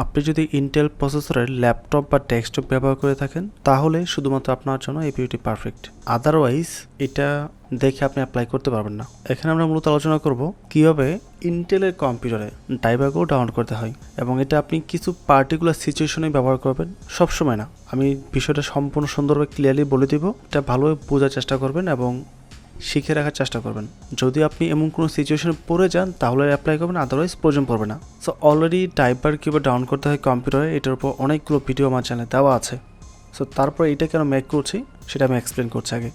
আপনি যদি ইন্টেল প্রসেসরের ল্যাপটপ বা ডেস্কটপ ব্যবহার করে থাকেন তাহলে শুধুমাত্র আপনার জন্য এই ভিডিওটি পারফেক্ট। আদারওয়াইজ এটা দেখে আপনি অ্যাপ্লাই করতে পারবেন না। এখানে আমরা মূলত আলোচনা করব কিভাবে ইন্টেলের কম্পিউটারে ড্রাইভারগুলো ডাউনলোড করতে হয় এবং এটা আপনি কিছু পার্টিকুলার সিচুয়েশনে ব্যবহার করবেন, সবসময় না। আমি বিষয়টা সম্পূর্ণ সুন্দরভাবে ক্লিয়ারলি বলে দিব, এটা ভালোভাবে বোঝার চেষ্টা করবেন এবং শিখে রাখার চেষ্টা করবেন। যদি আপনি এমন কোনো সিচুয়েশনে পড়ে যান তাহলে অ্যাপ্লাই করবেন, আদারওয়াইজ প্রয়োজন পড়বে না। সো অলরেডি ড্রাইভার কীভাবে ডাউন করতে হয় কম্পিউটারে, এটার উপর অনেকগুলো ভিডিও আমার চ্যানেলে দেওয়া আছে। সো তারপর এটা কেন মেক করছি সেটা আমি এক্সপ্লেন করছি আগে।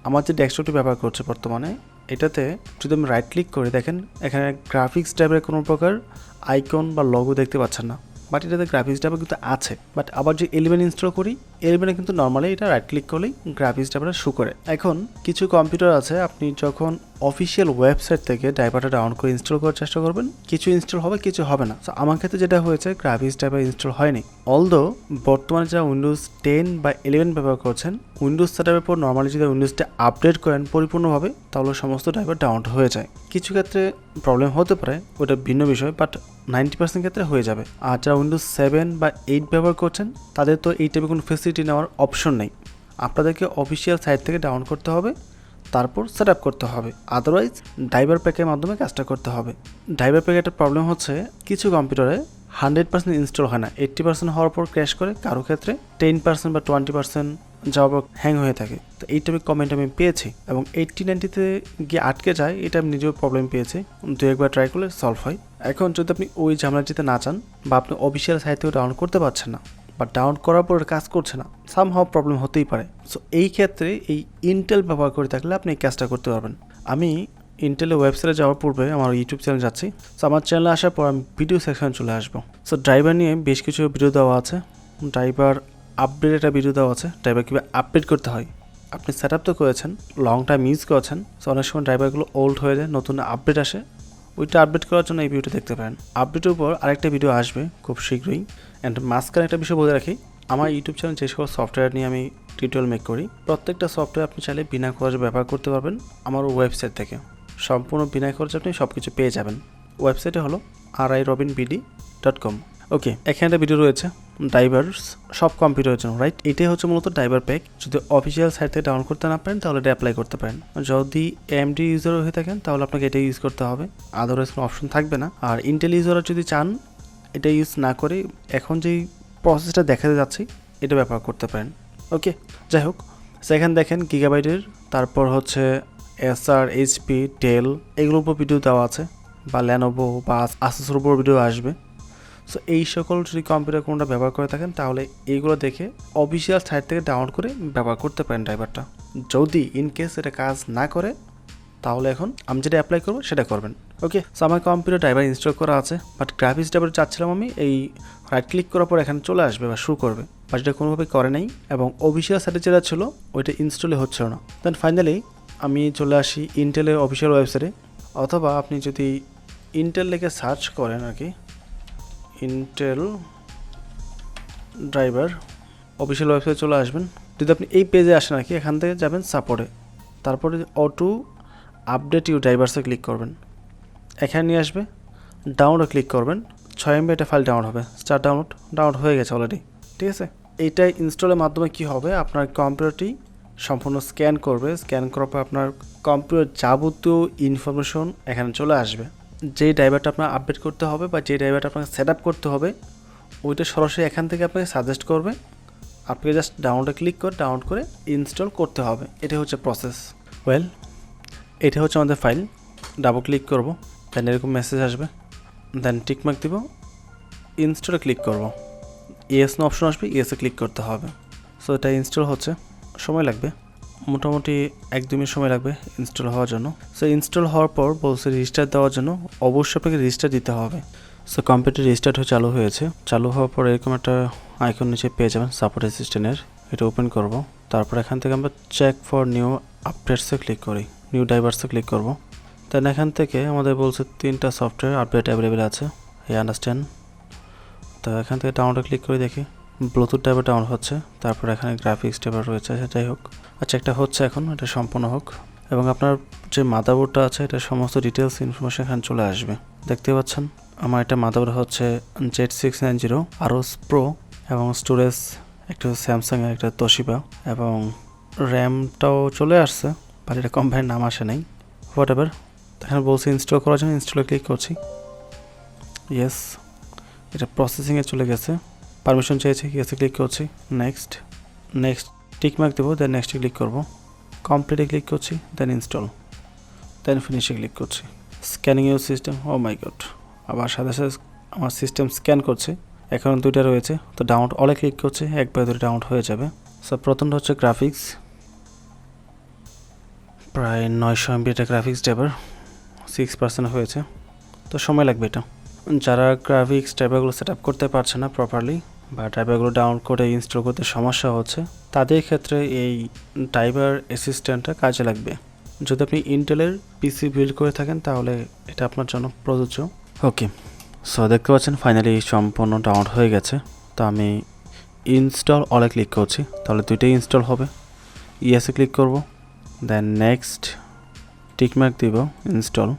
আমার যে ডেস্কটপটি ব্যবহার করছে বর্তমানে, এটাতে যদি আমি রাইট ক্লিক করে দেখেন এখানে গ্রাফিক্স ট্যাবের কোনো প্রকার আইকন বা লগো দেখতে পাচ্ছেন না, বাট এটাতে গ্রাফিক্স ট্যাবে কিন্তু আছে। বাট আবার যে এলিমেন্ট ইনস্টল করি, এলিমেন্টে কিন্তু নর্মালি এটা রাইট ক্লিক করলেই গ্রাফিক্স ট্যাবটা শো করে। এখন কিছু কম্পিউটার আছে, আপনি যখন অফিসিয়াল ওয়েবসাইট থেকে ড্রাইভারটা ডাউন করে ইনস্টল করার চেষ্টা করবেন, কিছু ইনস্টল হবে, কিছু হবে না। সো আমার ক্ষেত্রে যেটা হয়েছে, গ্রাফিক্স ড্রাইভার ইনস্টল হয়নি। অলদো বর্তমানে যারা উইন্ডোজ 10 বা 11 ব্যবহার করছেন, উইন্ডোজ সেটআপের পর নর্মালি যদি উইন্ডোজটা আপডেট করেন পরিপূর্ণভাবে, তাহলে সমস্ত ড্রাইভার ডাউনলোড হয়ে যায়। কিছু ক্ষেত্রে প্রবলেম হতে পারে, ওটা ভিন্ন বিষয়, বাট 90% ক্ষেত্রে হয়ে যাবে। আর যারা উইন্ডোজ 7 বা 8 ব্যবহার করছেন তাদের তো এই টাইপের কোনো ফেসিলিটি নেওয়ার অপশন নেই। আপনাদেরকে অফিসিয়াল সাইট থেকে ডাউনলোড করতে হবে, তারপর সেট আপ করতে হবে, আদারওয়াইজ ড্রাইভার প্যাকের মাধ্যমে কাজটা করতে হবে। ড্রাইভার প্যাকের একটা প্রবলেম হচ্ছে, কিছু কম্পিউটারে 100% ইনস্টল হয় না, 80% হওয়ার পর ক্র্যাশ করে, কারো ক্ষেত্রে 10% বা 20% যাওয়ার পর হ্যাং হয়ে থাকে। তো এই টাইপের কমেন্ট আমি পেয়েছি এবং 80-90-তে গিয়ে আটকে যায়, এটা আমি নিজেও প্রবলেম পেয়েছি। দু একবার ট্রাই করলে সলভ হয়। এখন যদি আপনি ওই ঝামেলাটিতে না চান বা আপনি অফিসিয়াল সাইট থেকে ডাউনলোড করতে পারছেন না বা ডাউনলোড করার পর কাজ করছে না, সামহাও প্রবলেম হতেই পারে। সো এই ক্ষেত্রে এই ইন্টেল ব্যবহার করে থাকলে আপনি এই কাজটা করতে পারবেন। আমি ইন্টেলের ওয়েবসাইটে যাওয়ার পূর্বে আমার ইউটিউব চ্যানেল যাচ্ছি। সো আমার চ্যানেলে আসার পর আমি ভিডিও সেকশনে চলে আসবো। সো ড্রাইভার নিয়ে বেশ কিছু ভিডিও দেওয়া আছে। ড্রাইভার আপডেট একটা ভিডিও দেওয়া আছে, ড্রাইভার কীভাবে আপডেট করতে হয়। আপনি সেট আপ তো করেছেন, লং টাইম ইউজ করেছেন, সো অনেক সময় ড্রাইভারগুলো ওল্ড হয়ে যায়, নতুন আপডেট আসে, ওইটা আপডেট করার জন্য এই ভিডিওটা দেখতে পারেন। আপডেটের উপর আরেকটা ভিডিও আসবে খুব শীঘ্রই। অ্যান্ড মাঝখানে একটা বিষয় বলে রাখি, আমার ইউটিউব চ্যানেল যে সকল সফটওয়্যার নিয়ে আমি টিউটোরিয়াল মেক করি, প্রত্যেকটা সফটওয়্যার আপনি চাইলে বিনা খরচে ব্যবহার করতে পারবেন আমার ওয়েবসাইট থেকে। সম্পূর্ণ বিনা খরচে আপনি সব কিছু পেয়ে যাবেন। ওয়েবসাইটে হলো rirobineee.com। ওকে, এখানে একটা ভিডিও রয়েছে ড্রাইভার্স সব কম্পিউটারের জন্য, রাইট? এটাই হচ্ছে মূলত ড্রাইভার প্যাক। যদি অফিসিয়াল সাইট থেকে ডাউনলোড করতে না পারেন তাহলে এটা অ্যাপ্লাই করতে পারেন। যদি এমডি ইউজার হয়ে থাকেন তাহলে আপনাকে এটা ইউজ করতে হবে, আদারওয়াইজ কোনো অপশন থাকবে না। আর ইন্টেল ইউজার যদি চান এটা ইউজ না করে এখন যেই প্রসেসটা দেখাতে যাচ্ছি এটা ব্যবহার করতে পারেন। ওকে, যাই হোক, সেখানে দেখেন গিগাবাইটের, তারপর হচ্ছে এসআর, এইচপি, ডেল, এগুলোর উপর ভিডিও দেওয়া আছে, বা ল্যানোভো বা আসুসের উপর ভিডিও আসবে। সো এই সকল যদি কম্পিউটার কোনটা ব্যবহার করে থাকেন তাহলে এইগুলো দেখে অফিসিয়াল সাইট থেকে ডাউনলোড করে ব্যবহার করতে পারেন ড্রাইভারটা। যদি ইনকেস এটা কাজ না করে তাহলে এখন আমি যেটা অ্যাপ্লাই করবো সেটা করবেন। ওকে, সো আমার কম্পিউটার ড্রাইভার ইনস্টল করা আছে, বাট গ্রাফিক্স ড্রাইভার চাচ্ছিলাম আমি এই রাইট ক্লিক করার পর এখানে চলে আসবে বা শো করবে, বাট এটা কোনোভাবে করে নাই এবং অফিসিয়াল সাইটে যেটা ছিল ওইটা ইনস্টলে হচ্ছিল না। দেন ফাইনালি আমি চলে আসি ইন্টেলের অফিসিয়াল ওয়েবসাইটে, অথবা আপনি যদি ইন্টেল লিখে সার্চ করেন আর কি, ইন্টেল ড্রাইভার অফিসিয়াল ওয়েবসাইটে চলে আসবেন। যদি আপনি এই পেজে আসেন আর কি, এখান থেকে যাবেন সাপোর্টে, তারপরে অটো আপডেট ইউ ড্রাইভার্সে ক্লিক করবেন, এখানে নিয়ে আসবে, ডাউনলোড ক্লিক করবেন, 6 MB একটা ফাইল ডাউনলোড হবে। স্টার্ট ডাউনলোড হয়ে গেছে অলরেডি, ঠিক আছে। এইটাই ইনস্টলের মাধ্যমে কি হবে, আপনার কম্পিউটারটি সম্পূর্ণ স্ক্যান করবে, স্ক্যান করার পর আপনার কম্পিউটার যাবতীয় ইনফরমেশন এখানে চলে আসবে। যেই ড্রাইভারটা আপনার আপডেট করতে হবে বা যে ড্রাইভারটা আপনাকে সেট আপ করতে হবে ওইটা সরাসরি এখান থেকে আপনাকে সাজেস্ট করবে, আপনাকে জাস্ট ডাউনলোডে ক্লিক করে ডাউনলোড করে ইনস্টল করতে হবে। এটা হচ্ছে প্রসেস। এটা হচ্ছে আমাদের ফাইল, ডাবল ক্লিক করব, দেন এরকম মেসেজ আসবে, দেন টিকমার্ক দিব, ইনস্টলে ক্লিক করব, ইয়েস নো অপশন আসবে, ইয়েসে ক্লিক করতে হবে। সো এটা ইনস্টল হচ্ছে, সময় লাগবে মোটামুটি 1-2 মিনিট সময় লাগবে ইনস্টল হওয়ার জন্য। সো ইনস্টল হওয়ার পর বলছে রেজিস্টার দেওয়ার জন্য, অবশ্যই আপনাকে রেজিস্টার দিতে হবে। সো কম্পিউটার রেজিস্টার্ড হয়ে চালু হয়েছে, চালু হওয়ার পর এরকম একটা আইকন নিচে পেয়ে যাবেন সাপোর্ট অ্যাসিস্ট্যান্টের, এটা ওপেন করব। তারপর এখান থেকে আমরা চেক ফর নিউ আপডেটসে ক্লিক করি, নিউ ড্রাইভার্সে ক্লিক করব। দেন এখান থেকে আমাদের বলছে 3টা সফটওয়্যার আপডেট অ্যাভেলেবেল আছে, এই আন্ডারস্ট্যান্ড। তো এখান থেকে ডাউনলোডে ক্লিক করে দেখি ব্লুটুথ ড্রাইভার ডাউন হচ্ছে, তারপর এখানে গ্রাফিক্স ড্রাইভার রয়েছে, যাই হোক। আচ্ছা, একটা হচ্ছে এখন, এটা সম্পূর্ণ হোক এবং আপনার যে মাদারবোর্ডটা আছে এটা সমস্ত ডিটেলস ইনফরমেশন এখানে চলে আসবে, দেখতে পাচ্ছেন। আমার এটা মাদারবোর্ড হচ্ছে Z690 আরোস প্রো এবং স্টোরেজ একটা স্যামসাং এর একটা তোশিবা এবং র্যামটাও চলে আসছে বাট এটা কোম্পানির নাম আসে নাই হোয়াট এভার। এখানে বলছি ইনস্টল করার জন্য ইনস্টলে ক্লিক করছি ইয়েস এটা প্রসেসিংয়ে চলে গেছে পারমিশন চেয়েছি ইয়েসে ক্লিক করছি নেক্সট টিক মার্ক দেবো দেন নেক্সটে ক্লিক করব কমপ্লিটে ক্লিক করছি দেন ইনস্টল দেন ফিনিশে ক্লিক করছি scanning your system oh my god আবার সাথে সাথে আমার সিস্টেম স্ক্যান করছে এখন দুইটা রয়েছে তো ডাউনলোড অলে ক্লিক করছে একবার দুটো ডাউনলোড হয়ে যাবে। সো প্রথমটা হচ্ছে গ্রাফিক্স প্রায় 900 MB এটা গ্রাফিক্স ড্রাইভার 6% হয়েছে তো সময় লাগবে এটা। যারা গ্রাফিক্স ড্রাইভারগুলো সেট আপ করতে পারছে না প্রপারলি বা ড্রাইভারগুলো ডাউনলোড করে ইনস্টল করতে সমস্যা হচ্ছে তাদের ক্ষেত্রে এই ড্রাইভার অ্যাসিস্ট্যান্টটা কাজে লাগবে। যদি আপনি ইন্টেলের পিসি বিল্ড করে থাকেন তাহলে এটা আপনার জন্য প্রযোজ্য। ওকে সো দেখতে পাচ্ছেন ফাইনালি সম্পূর্ণ ডাউনলোড হয়ে গেছে তো আমি ইনস্টল অলে ক্লিক করছি তাহলে দুইটাই ইনস্টল হবে ইয়েসে ক্লিক করব দেন নেক্সট টিকমার্ক দিব ইনস্টল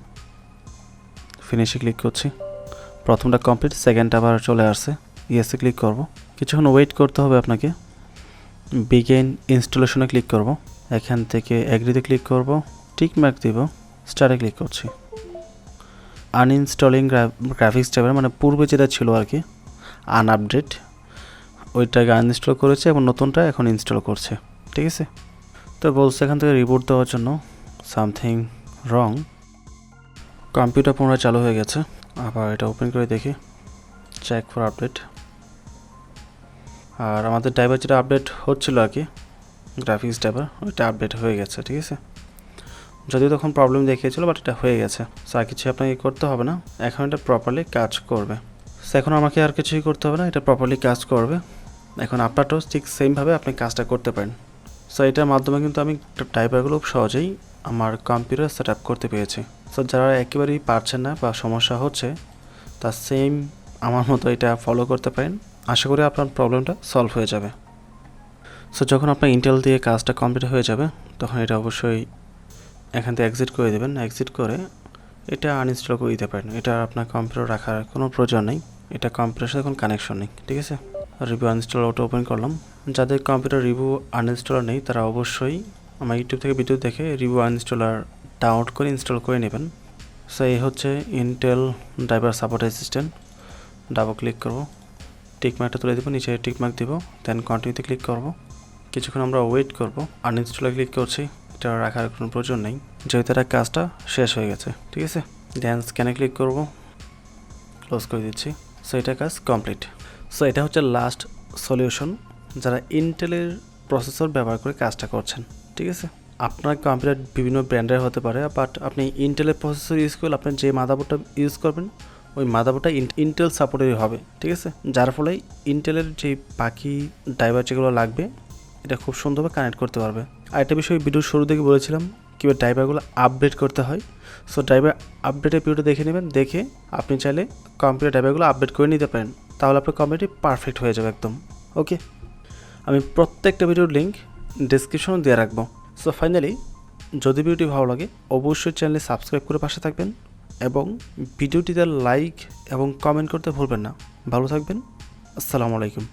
ফিনিশে ক্লিক করছি প্রথমটা কমপ্লিট সেকেন্ডটা আবার চলে আসছে ইয়েসে ক্লিক করব কিছুক্ষণ ওয়েট করতে হবে আপনাকে বিগিন ইনস্টলেশনে ক্লিক করব এখান থেকে এগ্রিতে ক্লিক করব টিকমার্ক দিব স্টার্টে ক্লিক করছি আনইনস্টলিং গ্রাফিক্স ড্রাইভার মানে পূর্বে যেটা ছিল আর কি আনআপডেট ওইটাকে আনইনস্টল করেছে এবং নতুনটা এখন ইনস্টল করছে ঠিক আছে। তো বলছে এখান থেকে রিবুট দেওয়ার জন্য সামথিং রং কম্পিউটার পুনরায় চালু হয়ে গেছে আবার এটা ওপেন করে দেখি চেক ফর আপডেট আর আমাদের ড্রাইভার যেটা আপডেট হচ্ছিল আর কি গ্রাফিক্স ড্রাইভার ওইটা আপডেট হয়ে গেছে ঠিক আছে যদিও তখন প্রবলেম দেখিয়েছিল বাট এটা হয়ে গেছে সো আর কিছু আপনাকে করতে হবে না এখন এটা প্রপারলি কাজ করবে সো এখন আমাকে আর কিছুই করতে হবে না এটা প্রপারলি কাজ করবে এখন আপনারটাও ঠিক সেমভাবে আপনি কাজটা করতে পারেন। সো এটার মাধ্যমে কিন্তু আমি ড্রাইভারগুলো খুব সহজেই আমার কম্পিউটার সেট আপ করতে পেরেছি। সো যারা একেবারেই পারছেন না বা সমস্যা হচ্ছে তা সেম আমার মতো এটা ফলো করতে পারেন আশা করি আপনার প্রবলেমটা সলভ হয়ে যাবে। সো যখন আপনার ইন্টেল দিয়ে কাজটা কমপ্লিট হয়ে যাবে তখন এটা অবশ্যই এখান থেকে এক্সিট করে দেবেন এক্সিট করে এটা আনইনস্টল করে দিতে পারেন এটা আপনার কম্পিউটার রাখার কোনো প্রয়োজন নেই এটা কম্পিউটারের সাথে কোনো কানেকশন নেই ঠিক আছে। রিভিউ আনইনস্টল ওটা ওপেন করলাম যাদের কম্পিউটার রিভিউ আনইনস্টলার নেই তারা অবশ্যই আমার ইউটিউব থেকে ভিডিও দেখে রিভিউ আনইনস্টলার ডাউনলোড করে ইনস্টল করে নেবেন। সো এই হচ্ছে Intel driver support assistant double click করব টিকমার্কটা তুলে দেবো নিচে টিকমার্ক দিব দেন কন্টিনিউতে ক্লিক করব কিছুক্ষণ আমরা ওয়েট করব আনইনস্টলে ক্লিক করছি এটা রাখার কোনো প্রয়োজন নেই যেহেতু এটা কাজটা শেষ হয়ে গেছে ঠিক আছে দেন স্ক্যানে ক্লিক করব ক্লোজ করে দিচ্ছি সো এটা কাজ কমপ্লিট। সো এটা হচ্ছে লাস্ট সলিউশন যারা ইন্টেলের প্রসেসর ব্যবহার করে কাজটা করছেন ঠিক আছে। আপনার কম্পিউটার বিভিন্ন ব্র্যান্ডের হতে পারে বাট আপনি ইন্টেলের প্রসেসর ইউজ করলে আপনি যে মাদারবোর্ডটা ইউজ করবেন ওই মাদারবোর্ডটা ইন্টেল সাপোর্টেরই হবে ঠিক আছে যার ফলে ইন্টেলের যে বাকি ড্রাইভার যেগুলো লাগবে এটা খুব সুন্দরভাবে কানেক্ট করতে পারবে। আর একটা বিষয় ভিডিওর শুরু থেকে বলেছিলাম কীভাবে ড্রাইভারগুলো আপডেট করতে হয় সো ড্রাইভার আপডেটের ভিডিওটা দেখে নেবেন দেখে আপনি চাইলে কম্পিউটার ড্রাইভারগুলো আপডেট করে নিতে পারেন তাহলে আপনার কম্পিউটারটি পারফেক্ট হয়ে যাবে একদম ওকে। আমি প্রত্যেকটা ভিডিওর লিঙ্ক ডেসক্রিপশনে দিয়ে রাখবো। সো ফাইনালি যদি ভিডিওটি ভালো লাগে অবশ্যই চ্যানেলে সাবস্ক্রাইব করে পাশে থাকবেন এবং ভিডিওটিতে লাইক এবং কমেন্ট করতে ভুলবেন না। ভালো থাকবেন আসসালামু আলাইকুম।